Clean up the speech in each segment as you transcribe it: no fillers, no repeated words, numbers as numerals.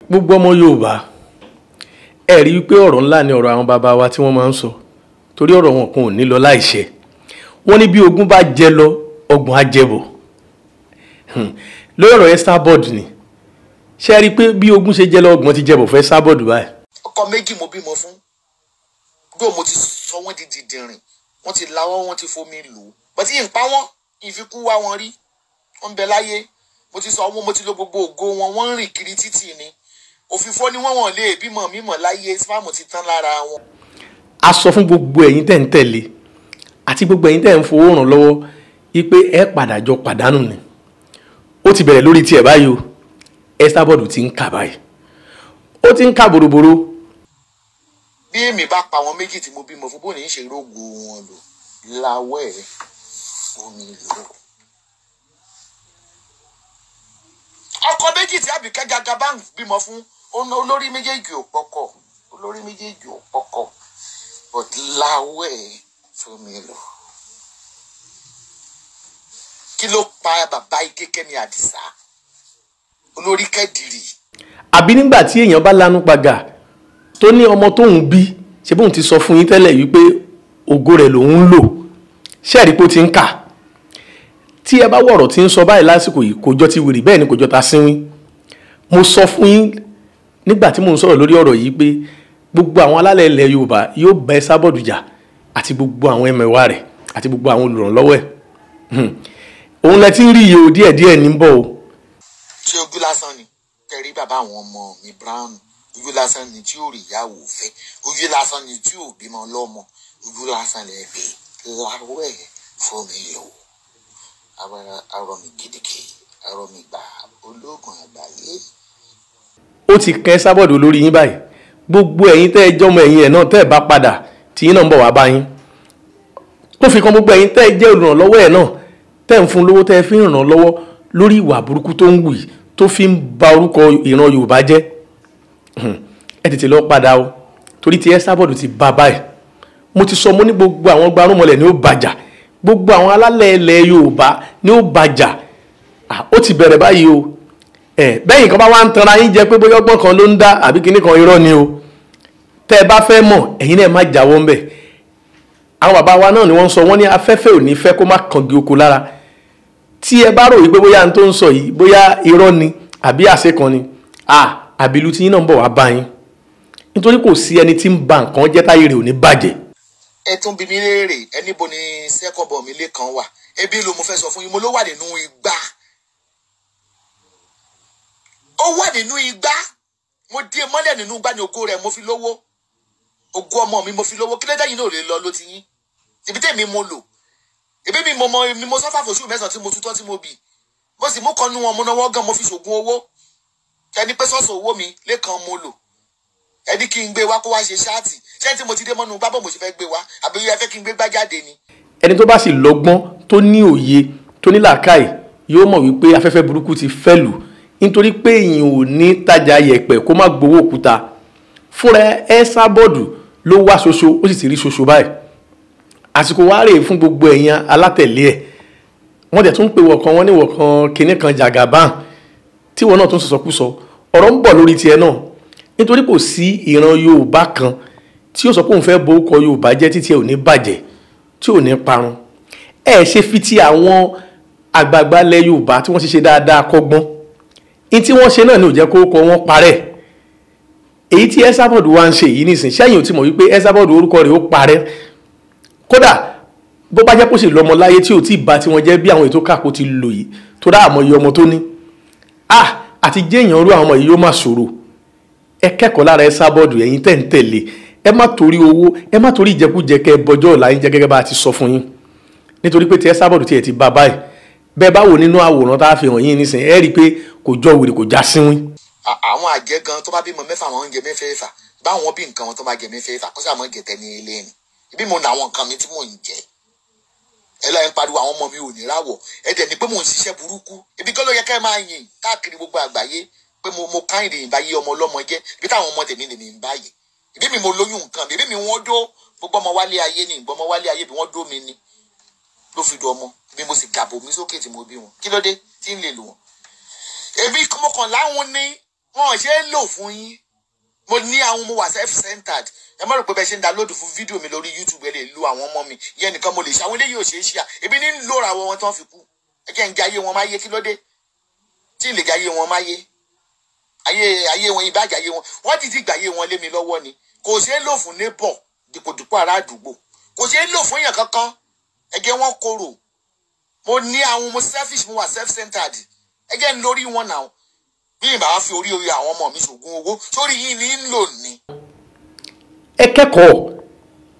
gbogbo ọmọ Yorùbá ẹ rí wípé ọ̀rọ̀ ńlá ni ọ̀rọ̀ àwọn bàbá wa tí wọ́n máa ń sọ torí ọ̀rọ̀ wọn kò ní lọ láìṣẹ. Wọ́n ní bí ogun bá jẹ lọ ọgbọ̀n á jẹ bọ̀. Lórí ọ̀rọ̀ Esabod ni ṣe rí pé bí ogun ṣe jẹ lọ ọgbọ̀n ti jẹ bọ̀ fún Esabod báyìí. Ọkọ méjì mo bímọ fún gbọ́ mo ti sọ wọ́n di dìndìnrìn wọ́n ti lawọ́ wọ́n ti fomi lù ú bọ́tí yìí ń pa wọ́n ìfikún wá wọn rí wọ́n ń bẹ láyé mo ti sọ wọ́n mo ti lo gbogbo ògo wọn wọ́n ń rìn kiri títì ni òfìfo ni wọ́n lè bímọ mímọ̀ láyé sífàmù ti tán lára wọn. A sọ fún gbogbo ẹ̀yin tẹ́ ń tẹ̀lé àti gbogbo ẹ̀yin tẹ́ ń fowó ràn lọ́wọ́ wípé ẹ padà jọ pàdánù ni. Ó ti bẹ̀rẹ̀ lórí tiẹ̀ báyìí o. Esabod ti ń kà báyìí. Ó ti ń kà bòròbòrò. Bí èmi bá pa wọn méjì tí mo bímọ fún bóni ń ṣe rógo wọn lò láwẹ̀ omi lò. Ọkọ méjì tí Àbíkẹ́ Jagaban bímọ fún olórí méjèèjì ò pọkọ olórí méjèèjì ò pọkọ but láwẹ̀ omi lò. Kí ló pa bàbá Ikekemi Àdìsá olórí Kẹ́dìrì. Àbí nígbà tí èèyàn bá lanu pàgà tó ní ọmọ tóun bí ṣe bóun ti sọ fún yín tẹ́lẹ̀ wípé ògo rẹ̀ lòun ń lò ṣẹ́ẹ̀rí pé ó ti ń kà. Tí ẹ bá wọ̀rọ̀ tí ń sọ báyìí lásìkò yìí kò jọ ti wèrè bẹ́ẹ̀ ni kò jọ ta sínwín. Mo sọ fún yín nígbà tí mò ń sọ̀rọ̀ lórí ọ̀rọ̀ yìí pé gbogbo àwọn alálẹ̀ ilẹ̀ Yorùbá yóò bá Esabod jà àti gbogbo àwọn ẹmẹ̀wà rẹ̀ àti gbogbo àwọn olùrànlọ́wọ́ ẹ̀. Òun lẹ ti ń rí iye o díẹ̀díẹ̀ ní bọ̀ o. Ṣé ojú lásán ni tẹ̀rí bàbá àwọn ọmọ mi Brown ojú lásán ni tí ò rí ìyàwó fẹ́ ojú lásán ni tí ò bímọ lọ́mọ ojú lásán lè gbé láwẹ̀ fún mi lò arọ mi gidigidi arọ mi gbà ológun àgbáyé. Ó ti kẹ́ Esabod lórí yín báyìí gbogbo ẹ̀yin tẹ́ ẹ jọmọ ẹ̀yin ẹ̀ náà tẹ́ ẹ bá padà tí yín náà ń bọ̀ wá bá yín. Ó fi kan gbogbo ẹ̀yin tẹ́ ẹ jẹ́ olùrànlọ́wọ́ ẹ̀ náà tẹ́ ẹ ń fún lówó tẹ́ ẹ fi ń ràn lọ́wọ́ lórí ìwà burúkú tó ń wù yìí tó fi ń ba orúkọ ìran Yorùbá jẹ́. Ẹ tètè lọ padà o torí tí Esabod ti bá báyìí. Mo ti sọ mo ní gbogbo àwọn gbarúmọlẹ̀ ni ó bàjà gbogbo àwọn alálẹ̀ ilẹ̀ Yorùbá ni ó bàjà. Ó ti bẹ̀rẹ̀ báyìí o. Bẹ́yìn kan bá wá ń tanra yín jẹ pé bóyá ọgbọ́n kan ló ń dá àbí kinní kan irọ́ ni o. Tẹ́ ẹ bá fẹ́ mọ̀ ẹ̀yin náà má jáwọ́ ń bẹ̀. Àwọn bàbá wa náà ni wọ́n sọ wọ́n ní afẹ́fẹ́ ò ní fẹ́ kó má kàngi oko lára. Tí ẹ bá rò wípé bóyá n tó ń sọ yìí bóyá irọ́ ni àbí àṣẹ kan ni àbílú tí yín náà ń bọ̀ wá bá yín nítorí kò sí ẹni tí ń ba nǹkan jẹ́ táyé rẹ̀ ò ní bàjẹ́. Ẹ tún bí mi léèrè ẹni bo ni sẹ́kọ̀bọ̀ mi lé kan wà ebi ló mo fẹ́ sọ fún yín mo ló wà nínú igbá ó wà nínú igbá mo dé mọ́lẹ̀ nínú igbá ní ògo rẹ̀ mo fi lówó ògo ọmọ mi mo fi lówó kí ló dé yín náà lè lọ ló ti yín ibi tèmi mo lò ebi mi mo sọ́fà fòṣù mẹ́sàn-án tí mo tutọ́ tí mo bì mo sì mú kan nú wọn mo náwó gan mo fi ṣògùn owó ẹni pé sọ́ọ̀sì owó mi lẹ́kan mo lò ẹni kí n gbé wá kó wá ṣe ṣáàtì ṣé tí mo ti dé mọ́nú gbábọ̀ mo ṣe fẹ́ gbé wá àbí ẹ fẹ́ kí n gbé gbá jáde ni. Ẹni tó bá sì lọ́gbọ́n tó ní òye tó ní làákàyè yóò mọ̀ wípé afẹ́fẹ́ burúkú ti fẹ́ lù nítorí pé èèyàn ò ní tajà yẹ̀pẹ̀ kó má gbowó òkúta. Fúnra Esabod ló wá ṣoṣo ó sì ti rí ṣoṣo báyìí. Àsìkò wá rèé fún gbogbo ẹ̀yin alátẹ̀lé ẹ̀. Wọ́n dẹ̀ tún pè wọ̀kan wọ́n ní wọ̀kan kinní kan Jagaban tí wọ́n náà tún sọ̀sọ̀kúsọ ọ̀rọ̀ ń bọ̀ lórí tiẹ̀ náà nítorí kò sí ìran Yorùbá kan tí ó sọ pé òun fẹ́ bo orúkọ Yorùbá jẹ́ títí ẹ ò ní bàjẹ́ tí ò ní parun. Ẹ ṣe fi ti àwọn àgbààgbà ilẹ̀ Yorùbá tí wọ́n ṣe dáadáa kọ́gbọ́n ní tí wọ́n ṣe náà ni ò jẹ́ kó kọ wọ́n parẹ́. Èyí tí Esabod wá ń ṣe yìí nìsín ṣẹ́yìn ò ti mọ̀ wípé Esabod orúkọ rẹ̀ ó parẹ́ kódà bó bá jẹ́ kó sì lọ́mọ láyé tí ò tí ì bá tí wọ́n jẹ́ bí àwọn ètò kàkó ti lò yìí tó dá àmọ́ iye ọmọ tó ní. Àti jẹ́ èèyàn rú àwọn ọmọ yìí yóò má ṣòro. Ẹ kẹ́kọ̀ọ́ lára Esabod ẹ̀yin tẹ́ ń tẹ̀lé ẹ má torí owó ẹ má torí ìjẹkújẹ kẹ bọjọ́ ọ̀la yín jẹ́ gẹ́gẹ́ bá a ti sọ fún yín nítorí pé tí Esabod tiẹ̀ ti bá báyìí bẹ́ẹ̀ bá wò nínú àwòrán tá a fi hàn yín nísìnyí ẹ rí i pé kò jọ wèrè kò já sínwín. Àwọn àjẹ́ gan tó bá bímọ mẹ́fà wọn ń jẹ mẹ́fẹ̀ẹ̀fà báwọn bí nǹkan wọn tó bá jẹ mẹ́fẹ̀ẹ̀fà kó sàmọ́ jẹ tẹ́ ní ilé ni ibi mo nà àwọn nǹkan mi tí mò ń jẹ ẹ lọ́yìn pariwo àwọn ọmọ mi ò ní ráwọ̀ ẹ dẹ̀ ni pé mò ń ṣiṣẹ́ burúkú ibi kọ́ ló yẹ ká ẹ máa yìn káàkiri gbogbo àgbáyé pé mo káyìn lè bá yé ọmọ ọlọ́mọ jẹ́ ibi táwọn ọmọ tèmi lèmi ń báyìí ibi mi mo lóyún nǹkan mi ibi mi wọ́n dó gbogbo ọmọ wálé ayé ni ìgbọ́mọ wálé ayé bí wọ́n dó mi ni ló fi do ọmọ bí mo sì gàbò mi sókè tí mo bí wọn kí ló dé tí ń lè lò wọn. Ebi mọ̀kànlá wọn ni wọn ṣe é lò fún yín. Mo ní àwọn ọmọ wa self-centered. Ẹ má rò pé bẹ́ẹ̀ ṣe ń download fún fídíò mi lórí YouTube ẹ lè lo àwọn ọmọ mi. Ìyẹn nìkan mo lè ṣe. Àwọn eléyìí ò ṣe é ṣíà. Ebi ní ń lò ra wọn tán fi kú. Ẹ jẹ́ ń jẹ ayé wọn máa yé kí ló dé? Tí ì lè jẹ ayé wọn máa yé. Ayé wọn ìbàjẹ́ ayé wọn. Wọ́n ti gbà ayé wọn lé mi lọ́wọ́ ni. Kò ṣe é lò fún neighbor dìpòdìpò ará àdúgbò. Kò ṣe é lò fún èèyàn kankan. Ẹ jẹ́ wọn korò. Mo ní àwọn ọmọ selfish, mo wà self-centered. Ẹ jẹ́ ń lórí wọn náà. Bí ìbá wá fi orí àwọn ọmọ mi ṣògùn owó sórí yìí ní ń lò ní. Ẹ kẹ́kọ̀ọ́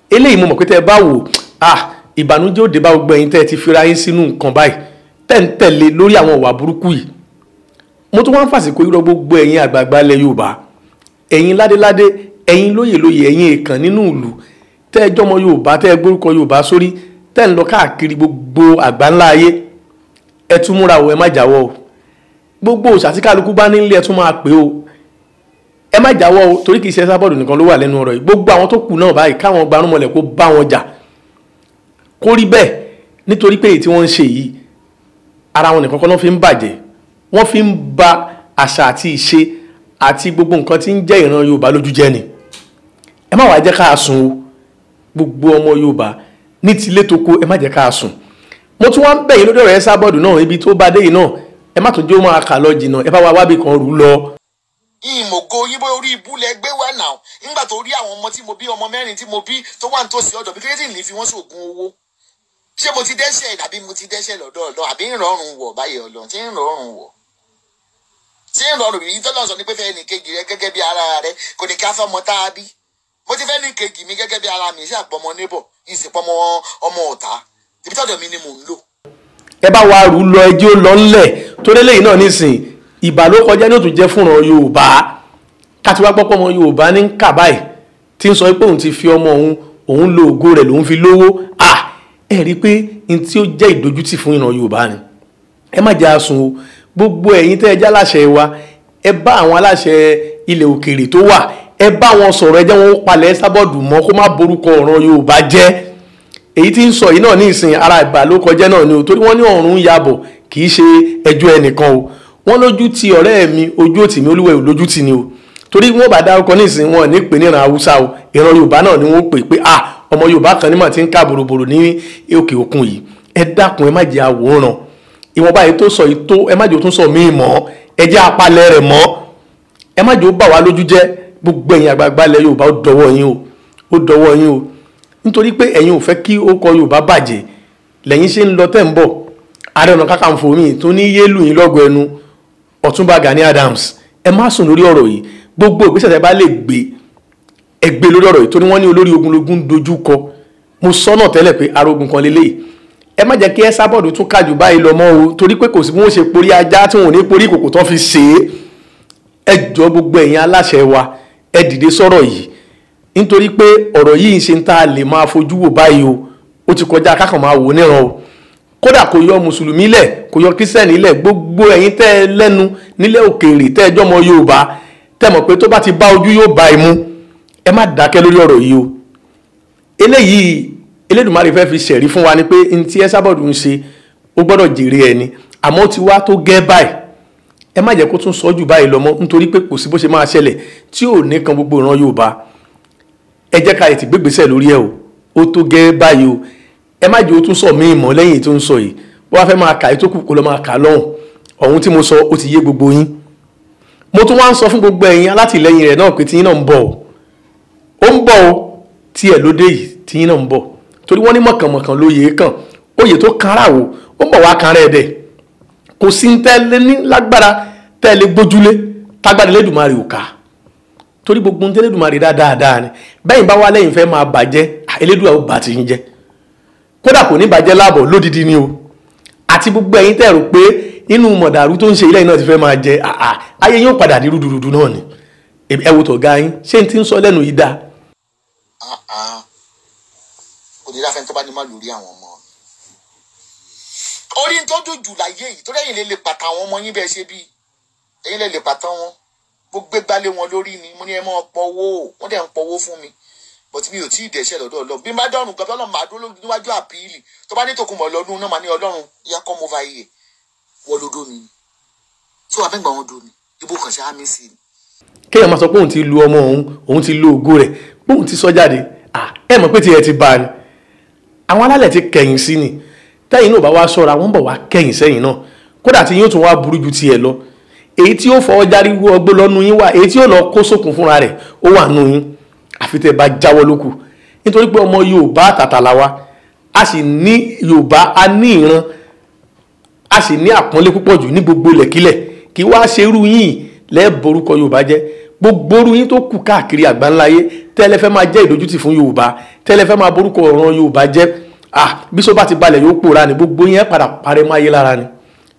eléyìí mo mọ̀ pé tẹ́ ẹ bá wò ìbànújẹ́ òde bá gbogbo ẹ̀yin tẹ́ ẹ ti fira yín sínú nǹkan báyìí tẹ́ ń tẹ̀lé lórí àwọn ìwà burúkú yìí. Mo tún wá ń fàsìkò irọ́ gbogbo ẹ̀yin àgbààgbà ilẹ̀ Yorùbá, ẹ̀yin ládéládé, ẹ̀yin lóyèlóyè, ẹ̀yin èèkàn nínú ìlú tẹ́ ẹ jọmọ Yorùbá, tẹ́ ẹ gbórúkọ Yorùbá sórí, tẹ́ ń lọ káàkiri gbogbo àgbáńlá ayé. Ẹ tún múra o, ẹ má jáwọ́ o. Gbogbo òṣà tí kálukú bá nílé ẹ tún máa pè o. Ẹ má jáwọ́ o, torí kìí ṣe Esabod nìkan ló wà lẹ́nu ọ̀rọ̀ yìí. Gbogbo àwọn tó kù náà báyìí káwọn gbarúmọlẹ̀ kó bá wọn jà. Kó rí bẹ́ẹ̀ nítorí pé èyí tí wọ́n ń ṣe yìí ara wọn nìkan kọ́ ló fi ń bàjẹ́. Wọ́n fi ń ba àṣà àti ìṣe àti gbogbo nǹkan tí ń jẹ́ ìran Yorùbá lójú jẹ́ ni. Ẹ má wá jẹ́ ká sùn o. Gbogbo ọmọ Yorùbá ní tilé toko ẹ má jẹ́ ká sùn. Mo tún wá ń bẹ̀ yín lórí ọ̀rọ̀ Esabod náà ibi tó bá dé yìí náà. Ẹ má tún jẹ́ ó máa kà lọ jìnnà, ẹ bá wa wábì kan rú lọ. Ìmọ̀gò yín bóyá orí ibú lẹ gbé wá náà nígbà tó rí àwọn ọmọ tí mo bí, ọmọ 4 tí mo bí tó wà nítòsí ọ̀dọ̀ bí kékeré ní fi wọ́n ṣògùn owó. Ṣé mo ti dẹ́ṣẹ̀ àbí mo ti dẹ́ṣẹ̀ lọ́dọ̀ ọ̀dọ̀ àbí ń rọrùn wọ̀ báyìí ọ̀dọ̀ tí ń rọrùn wọ̀. Tí ń rọrùn yìí tọ́lọ́ sọ ní pé fẹ́ ní kejì rẹ gẹ́gẹ́ bí ara rẹ kò ní ká fọmọ tá a bí. Mo ti fẹ́ ní kejì mi gẹ́gẹ́ bí ara mi, iṣẹ́ àpọ̀mọ neighbor, ìsìnpọ̀mọ ọmọ ọ̀tá. Ibi tọ́dọ̀ mi ni mò ń lò. Ẹ bá wa rú lọ ẹjẹ́ ó lọ ńlẹ̀ torí lẹ́yìn náà nísìn ìbàlókọjá ní òtún jẹ́ fúnra Yorùbá. Káti wá gbọ́pọ̀ ọmọ Yorùbá ní kà báyìí tí ń sọ pé òun ti fi ọmọ òun lo ògo rẹ̀ lòun fi lówó. Ẹ rí pé n tí ó jẹ́ ìdójútì fún ìran Yorùbá ni. Ẹ má jẹ́ àsùn o. Gbogbo ẹ̀yin tẹ́ ẹ jẹ́ aláṣẹ wa, ẹ bá àwọn aláṣẹ ilẹ̀ òkèèrè tó wà, ẹ bá wọn sọ̀rọ̀, ẹ jẹ́ wọn palẹ̀ Esabod mọ́ kó má borúkọ ọ̀ràn Yorùbá jẹ́. Èyí tí ń sọ yìí náà ní ìsìn ara ìbàlókọjẹ́ náà ni o, torí wọ́n ní ọ̀run yabọ̀ kì í ṣe ẹjọ́ ẹnìkan o. Wọ́n lójú ti ọ̀rẹ́ mi ojú òtì mi olúwẹ̀ ò lójú ti ni o. Torí wọ́n bá dárúkọ ní ìsìn wọn ní pè ní ìran Haúsá o, ìran Yorùbá náà ni wọ́n pè pé ọmọ Yorùbá kan ní mà ti ń ká bòròbòrò ní òkè òkun yìí. Ẹ dákun ẹ má jẹ́ àwòrán. Ìwọ̀nba yìí tó sọ yìí tó, ẹ má jẹ́ ó tún sọ míì mọ́. Ẹ jẹ́ apalẹ̀ rẹ̀ mọ́. Ẹ má jẹ́ ó bà wá lójú jẹ́. Gbogbo ẹ̀yin àgbààgbà ilẹ̀ Yorùbá ó dọwọ́ yín o. Ó dọwọ́ yín o. Nítorí pé ẹ̀yin ò fẹ́ kí ó kọ Yorùbá bàjẹ́ lẹ́yìn ṣe ń lọ tẹ́ ń bọ̀. Ààrẹ Ọ̀nà Kakanfò mi tó ní yélù yín lọ́gọ ẹnu Ọ̀túnba Gani Adams. Ẹ má sùn lórí ọ̀rọ̀ yìí. Gbogbo ìgbésẹ̀ tẹ́ bá lè gbé ẹ gbé lórí ọ̀rọ̀ yìí torí wọ́n ní olórí ogun lógún dojú kọ. Mo sọ náà tẹ́lẹ̀ pé arógun kan lélẹ́yìí. Ẹ má jẹ́ kí Esabod tún kájú báyìí lọ mọ́ o torí pé kò sí bí wọ́n ṣe porí ajá tí wọ́n ò ní porí ìkòkò tán fi ṣe é. Ẹ jọ gbogbo ẹ̀yin aláṣẹ wa ẹ dìde sọ̀rọ̀ yìí nítorí pé ọ̀rọ̀ yìí ń ṣe ń tá a lè máa fojú wò báyìí o. Ó ti kọjá kákan máa wò níran o. Kódà kò yọ mùsùlùmí lẹ̀ kò yọ kírísítẹ́nì lẹ̀, gbogbo ẹ̀yin tẹ́ ẹ lẹ́nu nílẹ̀ òkèèrè tẹ́ ẹ jọmọ Yorùbá tẹ́ mọ̀ pé tó bá ti bá ojú yóò bá imú. Ẹ má dákẹ́ lórí ọ̀rọ̀ yìí o. Eléyìí Elédùmarè fẹ́ fi ṣẹ̀rí fún wa ni pé n tí Esabod ń ṣe ó gbọ́dọ̀ jèrè ẹni àmọ́ ó ti wá tó gẹ́ báyìí. Ẹ má jẹ́ kó tún sọ jù báyìí lọ mọ́ nítorí pé kò sí bó ṣe máa ṣẹlẹ̀ tí ò ní kan gbogbo ìran Yorùbá. Ẹ jẹ́ ká ètì gbégbèsè lórí ẹ o. Ó tó gẹ́ báyìí o. Ẹ má jẹ́ ó tún sọ míì mọ́ lẹ́yìn tó ń sọ yìí. Bó wá fẹ́ máa kà tó kù kó lọ máa kà lọ́hùn. Ọ̀hun tí mo sọ ó ti yé gbogbo yín. Mo tún wá ń sọ fún gbogbo ẹ̀yin alátìlẹ́yìn rẹ̀ náà pé tí yín náà ń bọ̀ o. Ó ń bọ̀ o tí ẹ̀ lóde yìí tí yín náà ń bọ̀. Torí wọ́n ní mọ̀kànmọ̀kàn lóye kàn. Oyè tó kanra wò ó ń bọ̀ wá kanra ẹ̀dẹ̀. Kò sí ń tẹ́lẹ̀ ní lágbára tẹ́lẹ̀ gbójúlé tágbára Elédùmarè ò ká. Torí gbogbo ń tẹ́lẹ̀dùmarè dáadáa ni. Bẹ́yìn bá wá lẹ́yìn fẹ́ máa bàjẹ́ Elédùà ó bà ti yín jẹ́. Kódà kò ní bàjẹ́ láàbọ̀ lódìdí ni o. Àti gbogbo ẹ̀yin tẹ́ rò pé inú mọ̀dàrú tó ń ṣe ilẹ̀ náà ti fẹ́ máa jẹ ayé yóò padà di rúdurùdu náà ni. Ẹ wo tọ̀gá yín ṣé n ti ń sọ lẹ́nu yìí dáa. Kò ní láfẹ́ tó bá ní má lórí àwọn ọmọ. Orí ń tó dùn jù láyé yìí tó lẹ́yìn lè pàtà àwọn ọmọ yín bẹ́ẹ̀ ṣe bí ẹ̀yin lè pàtà wọn. Mo gbé gbálé wọn lórí ni mo ní ẹ máa pọ̀ owó wọ́n dẹ̀ ń pọ̀ owó fún mi. But mi ò tí ì dẹ̀ṣẹ̀ lọ́dọ̀ Ọlọ́run. Bí n bá dọ̀rùn gan Ọlọ́run máa dúró níwájú àpíìlì. Tó bá ní Tòkunbọ̀ lọ́dún náà máa ní Ọlọ́run yá come over here. Wọ́n lódó mi. Tí wàá fẹ́ gbà wọ́n dó mi. Ibo kan ṣe á mí sí i. kéèyàn máa sọ pé òun ti lu ọmọ òun ti lu ògo rẹ̀ pé òun ti sọ jáde ẹ mọ̀ pé tiẹ̀ ti bá a ni àwọn alálẹ̀ ti kẹ̀yìn sí ni tẹ́yìn náà bá wá ṣọ́ra wọ́n bọ̀ wá kẹ̀yìn sẹ́yìn náà kódà tí yóò tún wá burú ju tiẹ̀ lọ èyí tí ó fọwọ́ járí ọgbó lọ́nu yín wà èyí tí ó lọ kó sókun fúnra rẹ̀ ó wà nù yín àfi tẹ́ bá jáwọ́ lókù nítorí pé ọmọ Yorùbá àtàtàlà wa a sì ní Yorùbá a ní ìran a sì ní àpọ́nlé púpọ̀ jù ní gbogbo ilẹ̀kílẹ̀ kí wá ṣe irú yín lẹ́ẹ̀bọ̀rúkọ Yorùbá jẹ́ gbogbo irú yín tó kù káàkiri àgbáńláyé tẹ́lẹ̀ fẹ́ máa jẹ́ ìdójútì fún Yorùbá tẹ́lẹ̀ fẹ́ máa borúkọ ọ̀ràn Yorùbá jẹ́ bí sọ bá ti balẹ̀ yóò pòórá ni gbogbo yín padà parẹ́ máa yé lára ni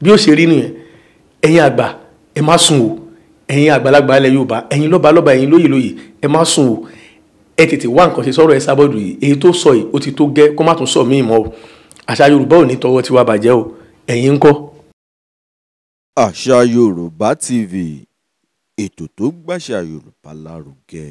bí ó ṣe rí nìyẹn ẹ̀yin àgbà ẹ má sùn o ẹ̀yin àgbàlagbà ilẹ̀ Yorùbá ẹ̀yin lọ́balọ́ba ẹ̀yin lóyè ẹ má sùn o ẹ tètè wá nǹkan ṣe sọ̀rọ̀ Esabod yìí èyí tó sọ yìí ó ti tó gẹ́ kó má tún sọ míì mọ́ o àṣà Yorùbá ò ní tọwọ́ tiwa bàjẹ́ o ẹ̀yin ńkọ́. Àṣà Yorùbá TV, ètò tó gbàṣà Yorùbá lárugẹ.